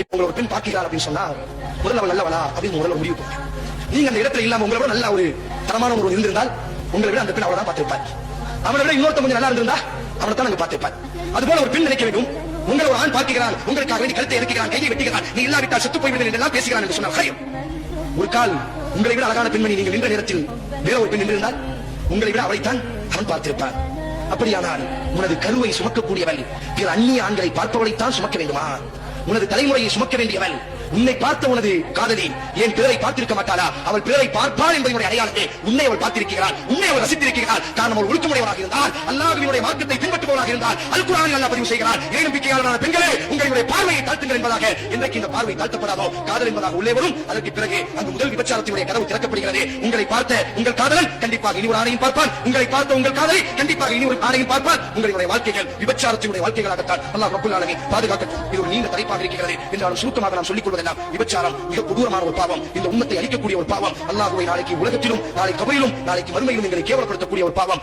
இப்ப உங்களை ஒரு பெண் பார்க்கிறார் அப்படின்னு சொன்னா முதல்ல அவள் நல்லவளா அப்படின்னு முதல்ல முடிவு பண்ணுங்க. நீங்க அந்த இடத்துல இல்லாம உங்களை விட நல்ல ஒரு தரமான ஒரு இருந்திருந்தால் உங்களை விட அந்த பெண் அவளை தான் பார்த்திருப்பார். அவனை விட இன்னொருத்த கொஞ்சம் நல்லா இருந்திருந்தா அவனை தான் நாங்க பார்த்திருப்பார். அதுபோல ஒரு பெண் நினைக்க வேண்டும், உங்களை ஒரு ஆண் பார்க்கிறான், உங்களுக்காக வேண்டி கழுத்தை இறக்கிறான், கையை வெட்டுகிறான், நீ இல்லாவிட்டால் செத்து போய்விடுவேன் என்றெல்லாம் பேசுகிறான் என்று சொன்னால் ஒரு கால் உங்களை விட அழகான பெண்மணி நீங்கள் நின்ற நேரத்தில் வேற ஒரு பெண் நின்றிருந்தால் உங்களை விட அவளைத்தான் அவன் பார்த்திருப்பான். அப்படியானால் உனது கருவை சுமக்கக்கூடியவன் பிற அந்நிய ஆண்களை பார்ப்பவளைத்தான் சுமக்க வேண்டுமா? உனது தலைமுறையை சுமக்க வேண்டியவன் உன்னை பார்த்த உனது காதலி என் பிறரை பார்த்திருக்க மாட்டாளா? அவள் பிறரை பார்ப்பாள் என்பதனுடைய அடையாளத்தை உன்னை அவள் பார்த்திருக்கிறாள், உன்னை அவள் ரசித்திருக்கிறாள். காரணம் அவள் ஒழுக்கமுடையவராக இருந்தால், அல்லாஹ்வினுடைய மார்க்கத்தை பின்பற்றுபவராக இருந்தால், அல் குர்ஆனில் அல்லாஹ் பதிவு செய்கிறார், இறை நம்பிக்கையாளரான பெண்களே உங்களுடைய பார்வையை தாழ்த்துங்கள் என்பதாக. என்றைக்கு இந்த பார்வை தாழ்த்தப்படாதோ காதல் என்பதாக உள்ளே வரும். அதற்கு பிறகு அந்த முதல் விபச்சாரத்தினுடைய கதவு திறக்கப்படுகிறது. உங்களை பார்த்த உங்கள் காதலன் கண்டிப்பாக இனி ஒரு ஆணையும் பார்ப்பான், உங்களை பார்த்த உங்கள் காதலி கண்டிப்பாக இனி ஒரு ஆணையும் பார்ப்பான். உங்களுடைய வாழ்க்கைகள் விபச்சாரத்தினுடைய வாழ்க்கைகளாகத்தான் அல்லாஹ் ரப்பல் ஆலமீன் பாதுகாக்க இது ஒரு நீண்ட தலைப்பாக இருக்கிறது. என்றாலும் சுருக்கமாக நாம் சொல்லிக் கொள்வதெல்லாம் விபச்சாரம் மிக கொடூரமான ஒரு பாவம், இந்த உம்மத்தை அழிக்கக்கூடிய ஒரு பாவம், அல்லாஹ்வை நாளைக்கு உலகத்திலும் நாளை கபரிலும் நாளைக்கு மறுமையிலும் எங்களை கேவலப்படுத்தக்கூடிய ஒரு பாவம்.